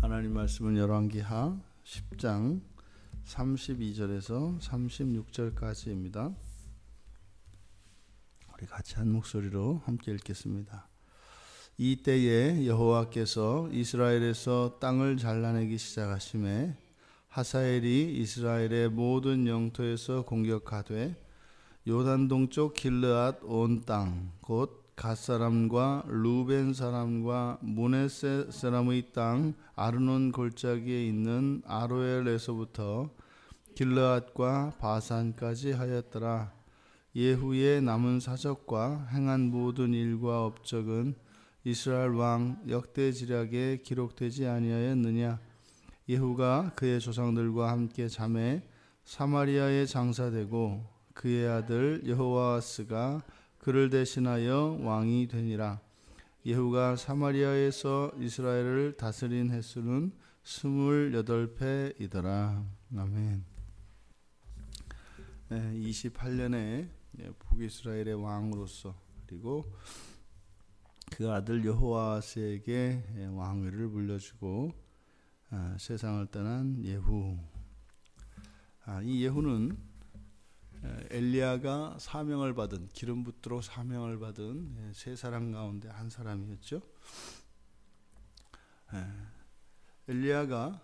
하나님 말씀은 열왕기하 10장 32절에서 36절까지입니다. 우리 같이 한 목소리로 함께 읽겠습니다. 이때에 여호와께서 이스라엘에서 땅을 잘라내기 시작하심에 하사엘이 이스라엘의 모든 영토에서 공격하되 요단 동쪽 길르앗 온 땅 곧 갓 사람과 루벤 사람과 므낫세 사람의 땅 아르논 골짜기에 있는 아로엘에서부터 길르앗과 바산까지 하였더라. 예후의 남은 사적과 행한 모든 일과 업적은 이스라엘 왕 역대지략에 기록되지 아니하였느냐? 예후가 그의 조상들과 함께 잠에 사마리아에 장사되고 그의 아들 여호와스가 그를 대신하여 왕이 되니라. 예후가 사마리아에서 이스라엘을 다스린 횟수는 28회이더라. 아멘. 28년에 북이스라엘의 왕으로서 그리고 그 아들 여호와스에게 왕위를 물려주고 세상을 떠난 예후. 이 예후는 엘리야가 사명을 받은 기름 붓도록 사명을 받은 세 사람 가운데 한 사람이었죠. 엘리야가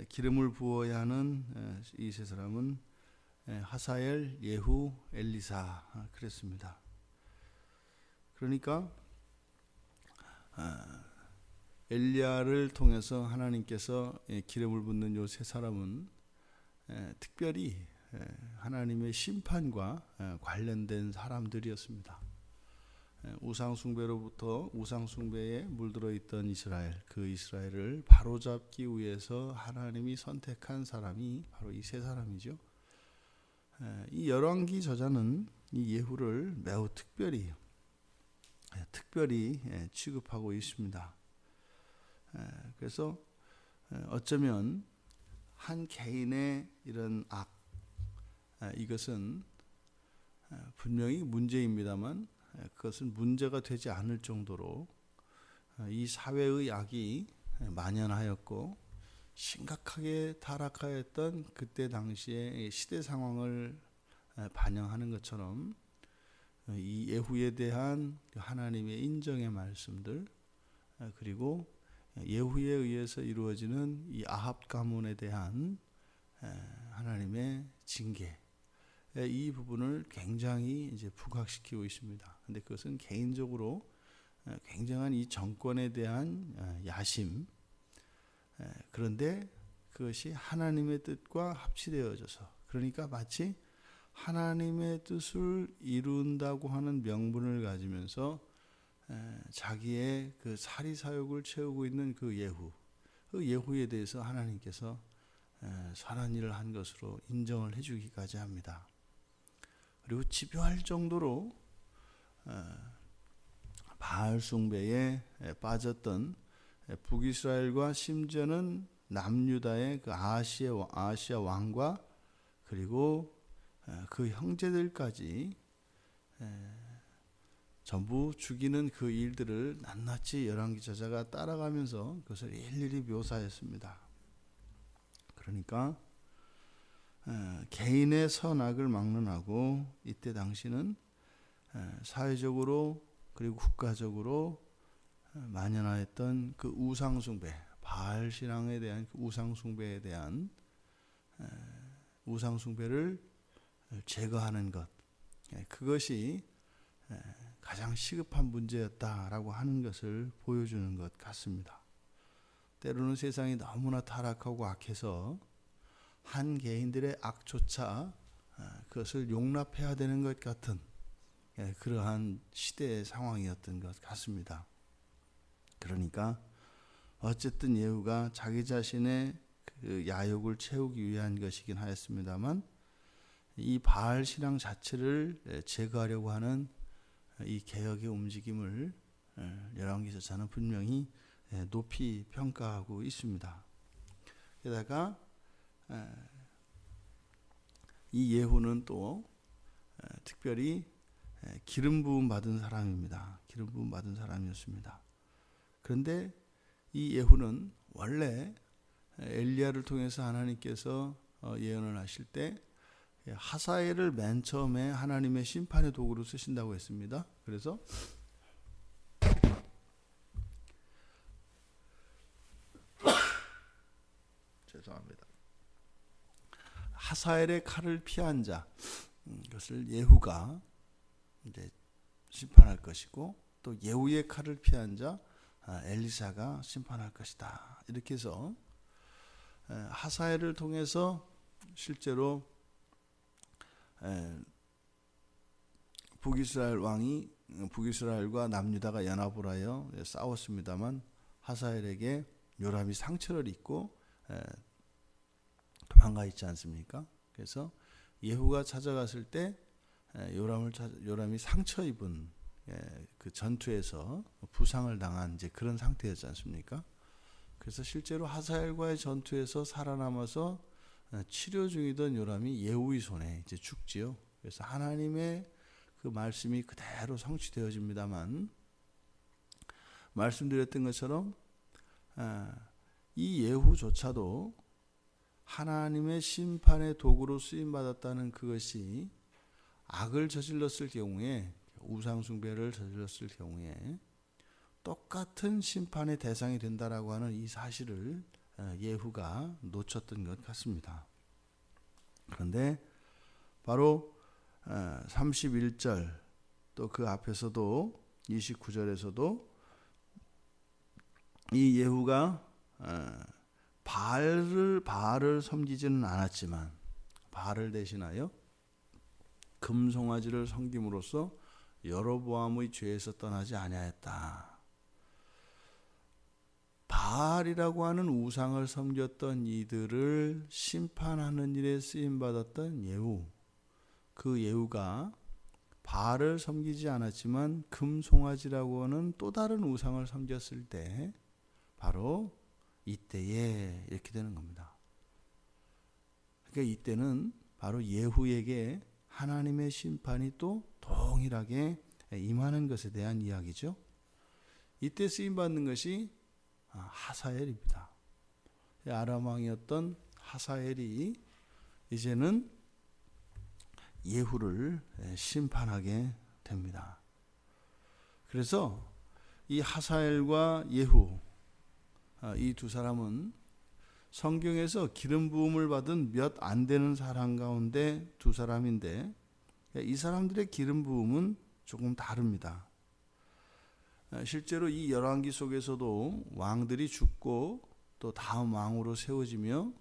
기름을 부어야 하는 이 세 사람은 하사엘, 예후, 엘리사 그랬습니다. 그러니까 엘리야를 통해서 하나님께서 기름을 붓는 이 세 사람은 특별히 하나님의 심판과 관련된 사람들이었습니다. 우상숭배로부터 우상숭배에 물들어 있던 이스라엘, 그 이스라엘을 바로잡기 위해서 하나님이 선택한 사람이 바로 이 세 사람이죠. 이 열왕기 저자는 이 예후를 매우 특별히 취급하고 있습니다. 그래서 어쩌면 한 개인의 이런 악, 이것은 분명히 문제입니다만 그것은 문제가 되지 않을 정도로 이 사회의 악이 만연하였고 심각하게 타락하였던 그때 당시의 시대 상황을 반영하는 것처럼 이 예후에 대한 하나님의 인정의 말씀들, 그리고 예후에 의해서 이루어지는 이 아합 가문에 대한 하나님의 징계, 이 부분을 굉장히 이제 부각시키고 있습니다. 근데 그것은 개인적으로 굉장한 이 정권에 대한 야심, 그런데 그것이 하나님의 뜻과 합치되어져서, 그러니까 마치 하나님의 뜻을 이룬다고 하는 명분을 가지면서 자기의 그 사리사욕을 채우고 있는 그 예후에 대해서 하나님께서 선한 일을 한 것으로 인정을 해주기까지 합니다. 그리고 집요할 정도로 바알 숭배에 빠졌던 북이스라엘과 심지어는 남유다의 그 아하시아 왕과 그리고 그 형제들까지 전부 죽이는 그 일들을 낱낱이 열왕기 저자가 따라가면서 그것을 일일이 묘사했습니다. 그러니까 개인의 선악을 막론하고 이때 당시는 사회적으로 그리고 국가적으로 만연하였던 그 우상숭배, 바알 신앙에 대한 그 우상숭배에 대한 우상숭배를 제거하는 것, 그것이 가장 시급한 문제였다라고 하는 것을 보여주는 것 같습니다. 때로는 세상이 너무나 타락하고 악해서 한 개인들의 악조차 그것을 용납해야 되는 것 같은 그러한 시대의 상황이었던 것 같습니다. 그러니까 어쨌든 예후가 자기 자신의 그 야욕을 채우기 위한 것이긴 하였습니다만 이 바알 신앙 자체를 제거하려고 하는 이 개혁의 움직임을 열왕기 저자는 분명히 높이 평가하고 있습니다. 게다가 이 예후는 또 특별히 기름 부음 받은 사람입니다. 기름 부음 받은 사람이었습니다. 그런데 이 예후는 원래 엘리야를 통해서 하나님께서 예언을 하실 때 하사엘을 맨 처음에 하나님의 심판의 도구로 쓰신다고 했습니다. 그래서 죄송합니다. 하사엘의 칼을 피한 자, 이것을 예후가 이제 심판할 것이고, 또 예후의 칼을 피한 자 엘리사가 심판할 것이다. 이렇게 해서 하사엘을 통해서 실제로 북이스라엘 왕이 북이스라엘과 남유다가 연합을 하여 싸웠습니다만 하사엘에게 요람이 상처를 입고 도망가 있지 않습니까? 그래서 예후가 찾아갔을 때 요람이 상처 입은 그 전투에서 부상을 당한 이제 그런 상태였지 않습니까? 그래서 실제로 하사엘과의 전투에서 살아남아서 치료 중이던 요람이 예후의 손에 이제 죽지요. 그래서 하나님의 그 말씀이 그대로 성취되어집니다만, 말씀드렸던 것처럼 이 예후조차도 하나님의 심판의 도구로 쓰임 받았다는 그것이 악을 저질렀을 경우에, 우상 숭배를 저질렀을 경우에 똑같은 심판의 대상이 된다라고 하는 이 사실을 예후가 놓쳤던 것 같습니다. 그런데 바로 31절 또 그 앞에서도 29절에서도 이 예후가 바알을 섬기지는 않았지만 바알을 대신하여 금송아지를 섬김으로써 여로보암의 죄에서 떠나지 아니하였다. 바알이라고 하는 우상을 섬겼던 이들을 심판하는 일에 쓰임받았던 예후, 그 예후가 바알을 섬기지 않았지만 금송아지라고 하는 또 다른 우상을 섬겼을 때 바로 이때에 이렇게 되는 겁니다. 그러니까 이때는 바로 예후에게 하나님의 심판이 또 동일하게 임하는 것에 대한 이야기죠. 이때 쓰임받는 것이 하사엘입니다. 아람 왕이었던 하사엘이 이제는 예후를 심판하게 됩니다. 그래서 이 하사엘과 예후, 이 두 사람은 성경에서 기름 부음을 받은 몇 안 되는 사람 가운데 두 사람인데, 이 사람들의 기름 부음은 조금 다릅니다. 실제로 이 열왕기 속에서도 왕들이 죽고 또 다음 왕으로 세워지며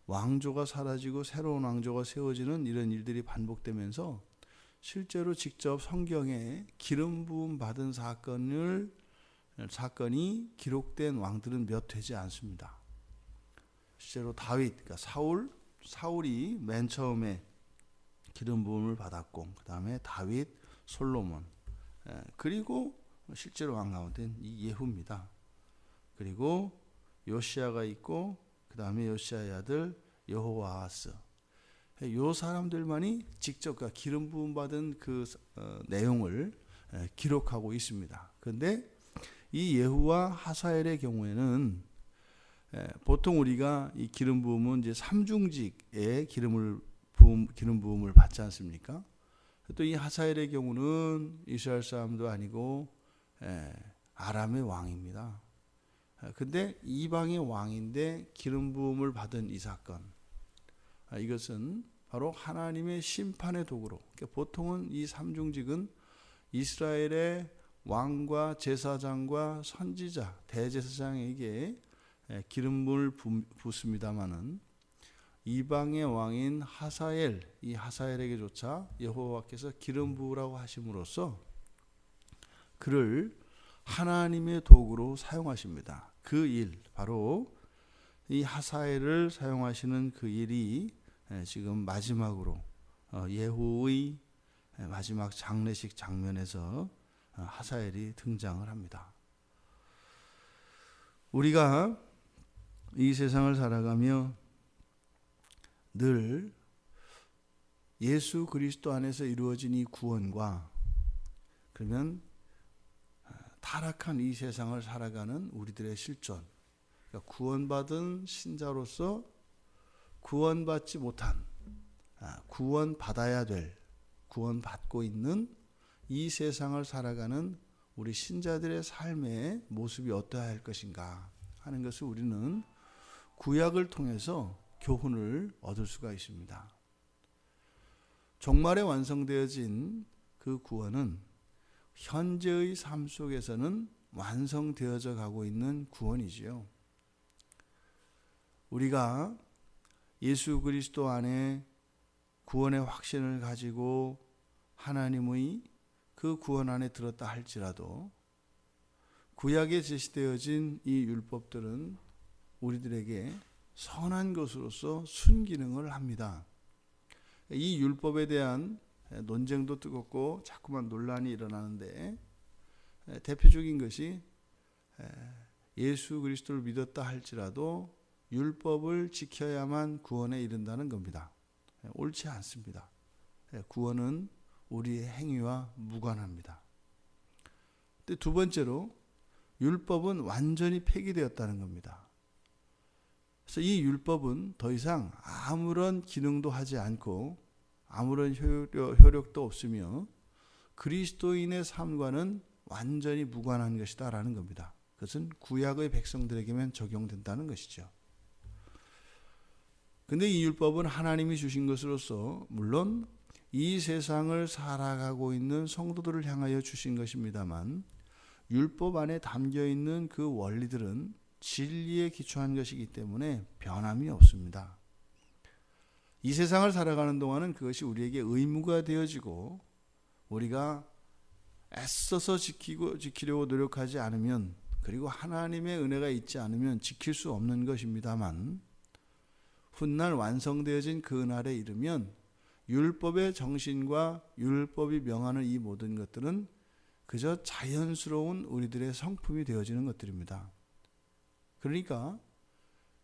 왕조가 사라지고 새로운 왕조가 세워지는 이런 일들이 반복되면서 실제로 직접 성경에 기름 부음 받은 사건이 기록된 왕들은 몇 되지 않습니다. 실제로 다윗, 그러니까 사울이 맨 처음에 기름 부음을 받았고, 그 다음에 다윗, 솔로몬, 그리고 실제로 왕 가운데는 이 예후입니다. 그리고 요시야가 있고, 그 다음에 요시야의 아들 여호와하스, 이 사람들만이 직접 기름 부음 받은 그 내용을 기록하고 있습니다. 그런데 이 예후와 하사엘의 경우에는 보통 우리가 이 기름 부음은 이제 삼중직의 기름 부음을 받지 않습니까? 또 이 하사엘의 경우는 이스라엘 사람도 아니고 아람의 왕입니다. 근데 이방의 왕인데 기름 부음을 받은 이 사건, 이것은 바로 하나님의 심판의 도구로, 그러니까 보통은 이 삼중직은 이스라엘의 왕과 제사장과 선지자, 대제사장에게 기름을 붓습니다마는 이방의 왕인 하사엘, 이 하사엘에게조차 여호와께서 기름 부으라고 하심으로써 그를 하나님의 도구로 사용하십니다. 그 일, 바로 이 하사엘을 사용하시는 그 일이 지금 마지막으로 예후의 마지막 장례식 장면에서 하사엘이 등장을 합니다. 우리가 이 세상을 살아가며 늘 예수 그리스도 안에서 이루어진 이 구원과, 그러면 타락한 이 세상을 살아가는 우리들의 실존, 그러니까 구원받은 신자로서 구원받지 못한, 구원받아야 될, 구원받고 있는 이 세상을 살아가는 우리 신자들의 삶의 모습이 어떠해야 할 것인가 하는 것을 우리는 구약을 통해서 교훈을 얻을 수가 있습니다. 종말에 완성되어진 그 구원은 현재의 삶 속에서는 완성되어져 가고 있는 구원이지요. 우리가 예수 그리스도 안에 구원의 확신을 가지고 하나님의 그 구원 안에 들었다 할지라도 구약에 제시되어진 이 율법들은 우리들에게 선한 것으로서 순기능을 합니다. 이 율법에 대한 논쟁도 뜨겁고 자꾸만 논란이 일어나는데 대표적인 것이 예수 그리스도를 믿었다 할지라도 율법을 지켜야만 구원에 이른다는 겁니다. 옳지 않습니다. 구원은 우리의 행위와 무관합니다. 두 번째로 율법은 완전히 폐기되었다는 겁니다. 그래서 이 율법은 더 이상 아무런 기능도 하지 않고 아무런 효력도 없으며 그리스도인의 삶과는 완전히 무관한 것이다라는 겁니다. 그것은 구약의 백성들에게만 적용된다는 것이죠. 근데 이 율법은 하나님이 주신 것으로서 물론 이 세상을 살아가고 있는 성도들을 향하여 주신 것입니다만 율법 안에 담겨 있는 그 원리들은 진리에 기초한 것이기 때문에 변함이 없습니다. 이 세상을 살아가는 동안은 그것이 우리에게 의무가 되어지고 우리가 애써서 지키려고 노력하지 않으면 그리고 하나님의 은혜가 있지 않으면 지킬 수 없는 것입니다만 훗날 완성되어진 그 날에 이르면 율법의 정신과 율법이 명하는 이 모든 것들은 그저 자연스러운 우리들의 성품이 되어지는 것들입니다. 그러니까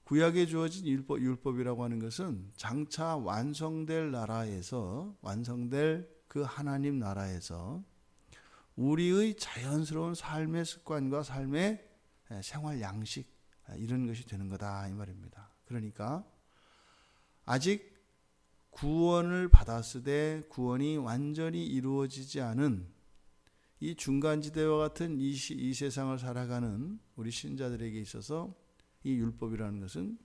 구약에 주어진 율법이라고 하는 것은 장차 완성될 나라에서 완성될 그 하나님 나라에서 우리의 자연스러운 삶의 습관과 삶의 생활 양식 이런 것이 되는 거다 이 말입니다. 그러니까 아직 구원을 받았으되 구원이 완전히 이루어지지 않은 이 중간지대와 같은 이 세상을 살아가는 우리 신자들에게 있어서 이 율법이라는 것은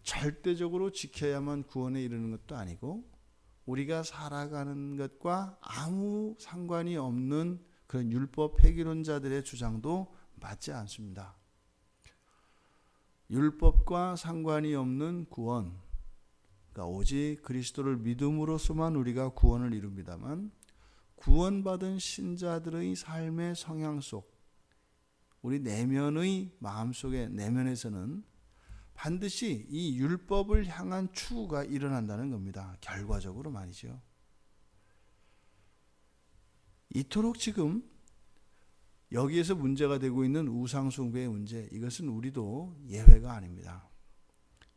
절대적으로 지켜야만 구원에 이르는 것도 아니고 우리가 살아가는 것과 아무 상관이 없는 그런 율법 폐기론자들의 주장도 맞지 않습니다. 율법과 상관이 없는 구원, 그러니까 오직 그리스도를 믿음으로서만 우리가 구원을 이룹니다만 구원받은 신자들의 삶의 성향 속 우리 내면의 마음속에 내면에서는 반드시 이 율법을 향한 추구가 일어난다는 겁니다. 결과적으로 말이죠. 이토록 지금 여기에서 문제가 되고 있는 우상숭배의 문제, 이것은 우리도 예외가 아닙니다.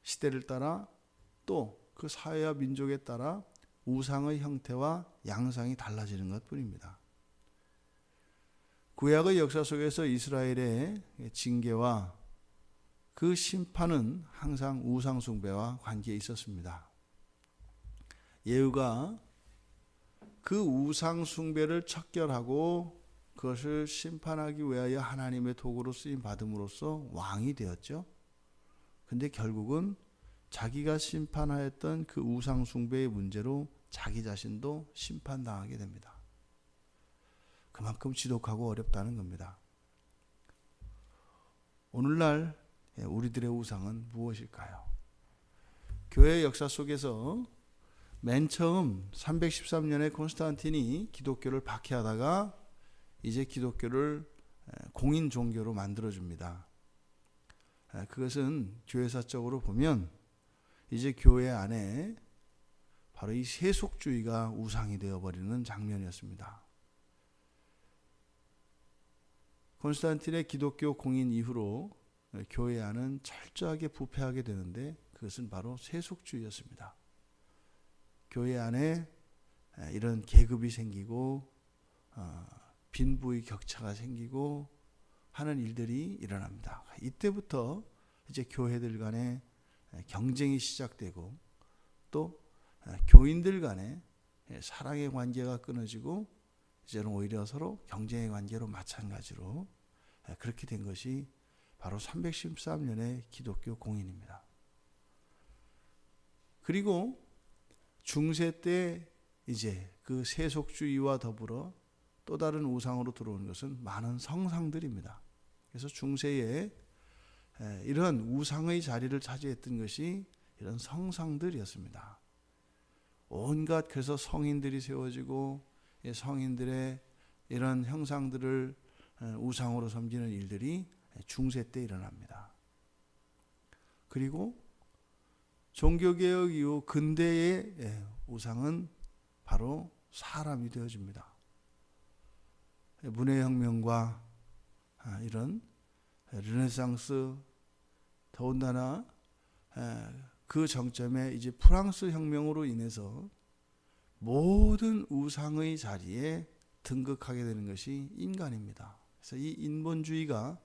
시대를 따라 또 그 사회와 민족에 따라 우상의 형태와 양상이 달라지는 것뿐입니다. 구약의 역사 속에서 이스라엘의 징계와 그 심판은 항상 우상 숭배와 관계에 있었습니다. 예후가 그 우상 숭배를 척결하고 그것을 심판하기 위하여 하나님의 도구로 쓰임 받음으로써 왕이 되었죠. 근데 결국은 자기가 심판하였던 그 우상 숭배의 문제로 자기 자신도 심판당하게 됩니다. 그만큼 지독하고 어렵다는 겁니다. 오늘날 우리들의 우상은 무엇일까요? 교회 역사 속에서 맨 처음 313년에 콘스탄틴이 기독교를 박해하다가 이제 기독교를 공인 종교로 만들어줍니다. 그것은 교회사적으로 보면 이제 교회 안에 바로 이 세속주의가 우상이 되어버리는 장면이었습니다. 콘스탄틴의 기독교 공인 이후로 교회 안은 철저하게 부패하게 되는데 그것은 바로 세속주의였습니다. 교회 안에 이런 계급이 생기고 빈부의 격차가 생기고 하는 일들이 일어납니다. 이때부터 이제 교회들 간에 경쟁이 시작되고 또 교인들 간에 사랑의 관계가 끊어지고 이제는 오히려 서로 경쟁의 관계로 마찬가지로 그렇게 된 것이 바로 313년의 기독교 공인입니다. 그리고 중세 때 이제 그 세속주의와 더불어 또 다른 우상으로 들어오는 것은 많은 성상들입니다. 그래서 중세에 이런 우상의 자리를 차지했던 것이 이런 성상들이었습니다. 온갖 그래서 성인들이 세워지고 성인들의 이런 형상들을 우상으로 섬기는 일들이 중세 때 일어납니다. 그리고 종교개혁 이후 근대의 우상은 바로 사람이 되어집니다. 문해혁명과 이런 르네상스, 더군다나 그 정점에 이제 프랑스 혁명으로 인해서 모든 우상의 자리에 등극하게 되는 것이 인간입니다. 그래서 이 인본주의가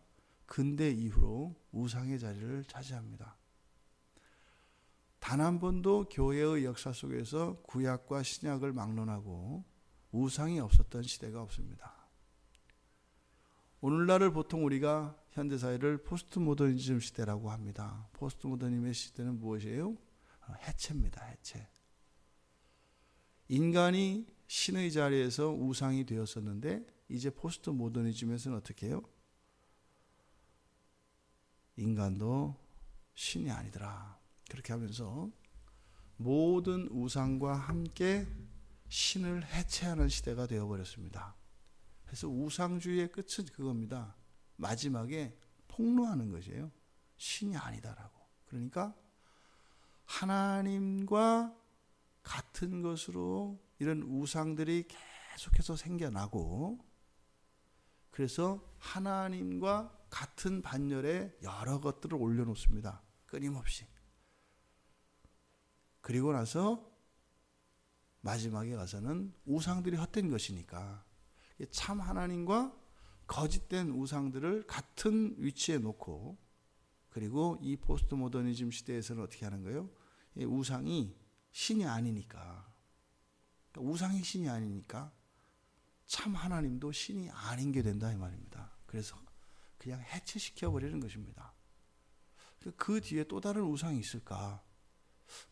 근대 이후로 우상의 자리를 차지합니다. 단 한 번도 교회의 역사 속에서 구약과 신약을 막론하고 우상이 없었던 시대가 없습니다. 오늘날을 보통 우리가 현대사회를 포스트 모더니즘 시대라고 합니다. 포스트 모더니즘의 시대는 무엇이에요? 해체입니다. 해체. 인간이 신의 자리에서 우상이 되었었는데 이제 포스트 모더니즘에서는 어떻게 해요? 인간도 신이 아니더라. 그렇게 하면서 모든 우상과 함께 신을 해체하는 시대가 되어버렸습니다. 그래서 우상주의의 끝은 그겁니다. 마지막에 폭로하는 것이에요. 신이 아니다라고. 그러니까 하나님과 같은 것으로 이런 우상들이 계속해서 생겨나고, 그래서 하나님과 같은 반열에 여러 것들을 올려놓습니다. 끊임없이. 그리고 나서 마지막에 가서는 우상들이 헛된 것이니까 참 하나님과 거짓된 우상들을 같은 위치에 놓고, 그리고 이 포스트 모더니즘 시대에서는 어떻게 하는 거예요? 우상이 신이 아니니까, 우상이 신이 아니니까 참 하나님도 신이 아닌 게 된다 이 말입니다. 그래서 그냥 해체시켜버리는 것입니다. 그 뒤에 또 다른 우상이 있을까?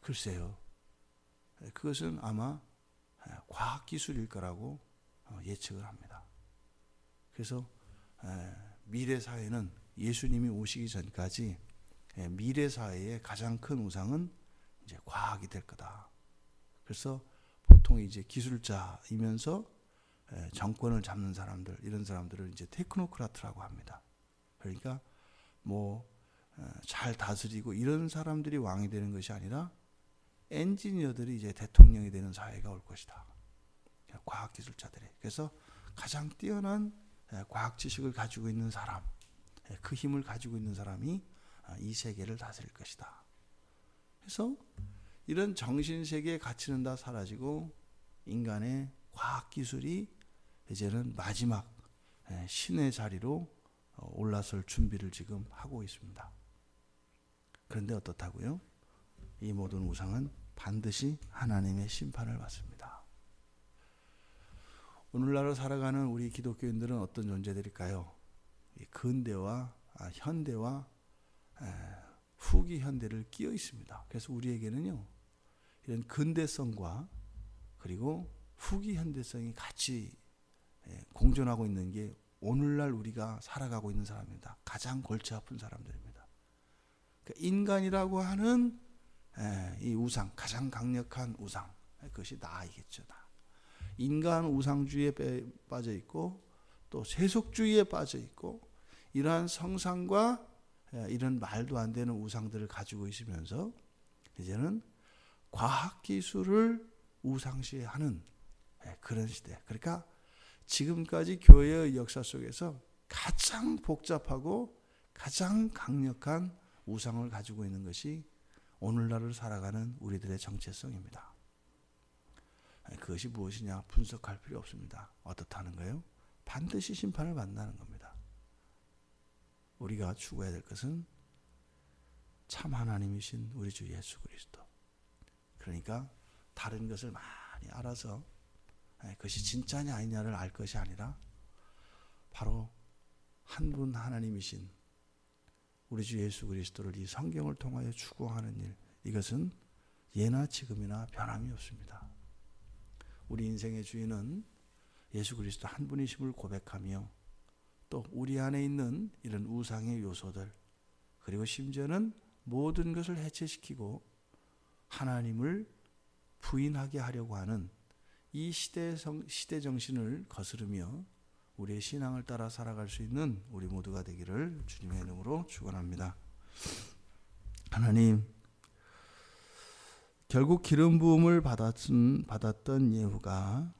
글쎄요. 그것은 아마 과학기술일 거라고 예측을 합니다. 그래서 미래 사회는 예수님이 오시기 전까지 미래 사회의 가장 큰 우상은 이제 과학이 될 거다. 그래서 보통 이제 기술자이면서 정권을 잡는 사람들, 이런 사람들을 이제 테크노크라트라고 합니다. 그러니까 잘 다스리고 이런 사람들이 왕이 되는 것이 아니라 엔지니어들이 이제 대통령이 되는 사회가 올 것이다. 과학기술자들이. 그래서 가장 뛰어난 과학 지식을 가지고 있는 사람, 그 힘을 가지고 있는 사람이 이 세계를 다스릴 것이다. 그래서 이런 정신세계의 가치는 다 사라지고 인간의 과학기술이 이제는 마지막 신의 자리로 올라설 준비를 지금 하고 있습니다. 그런데 어떻다고요? 이 모든 우상은 반드시 하나님의 심판을 받습니다. 오늘날을 살아가는 우리 기독교인들은 어떤 존재들일까요? 근대와 현대와 후기 현대를 끼어 있습니다. 그래서 우리에게는요, 이런 근대성과 그리고 후기 현대성이 같이 공존하고 있는 게 오늘날 우리가 살아가고 있는 사람입니다. 가장 골치 아픈 사람들입니다. 그러니까 인간이라고 하는 이 우상, 가장 강력한 우상, 그것이 나이겠죠. 인간 우상주의에 빠져 있고 또 세속주의에 빠져 있고 이러한 성상과 이런 말도 안 되는 우상들을 가지고 있으면서 이제는 과학기술을 우상시하는 그런 시대. 그러니까 지금까지 교회의 역사 속에서 가장 복잡하고 가장 강력한 우상을 가지고 있는 것이 오늘날을 살아가는 우리들의 정체성입니다. 그것이 무엇이냐 분석할 필요 없습니다. 어떻다는 거예요? 반드시 심판을 받는다는 겁니다. 우리가 추구해야 될 것은 참 하나님이신 우리 주 예수 그리스도. 그러니까 다른 것을 많이 알아서 그것이 진짜냐 아니냐를 알 것이 아니라 바로 한 분 하나님이신 우리 주 예수 그리스도를 이 성경을 통하여 추구하는 일, 이것은 예나 지금이나 변함이 없습니다. 우리 인생의 주인은 예수 그리스도 한 분이심을 고백하며 또 우리 안에 있는 이런 우상의 요소들, 그리고 심지어는 모든 것을 해체시키고 하나님을 부인하게 하려고 하는 이 시대 정신을 거스르며 우리의 신앙을 따라 살아갈 수 있는 우리 모두가 되기를 주님의 이름으로 축원합니다. 하나님, 결국 기름 부음을 받았던 예후가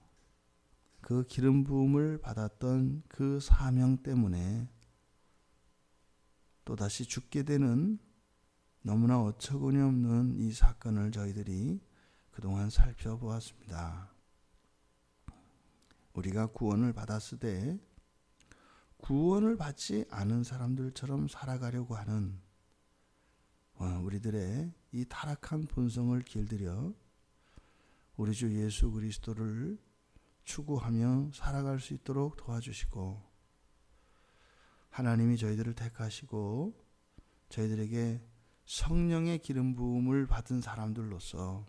그 기름 부음을 받았던 그 사명 때문에 또다시 죽게 되는 너무나 어처구니 없는 이 사건을 저희들이 그동안 살펴보았습니다. 우리가 구원을 받았을 때 구원을 받지 않은 사람들처럼 살아가려고 하는 우리들의 이 타락한 본성을 길들여 우리 주 예수 그리스도를 추구하며 살아갈 수 있도록 도와주시고, 하나님이 저희들을 택하시고 저희들에게 성령의 기름 부음을 받은 사람들로서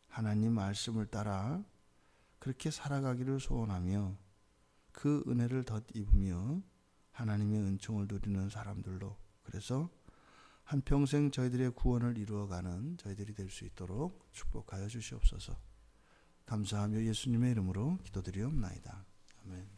하나님 말씀을 따라 그렇게 살아가기를 소원하며 그 은혜를 덧입으며 하나님의 은총을 누리는 사람들로, 그래서 한평생 저희들의 구원을 이루어가는 저희들이 될 수 있도록 축복하여 주시옵소서. 감사하며 예수님의 이름으로 기도드리옵나이다. 아멘.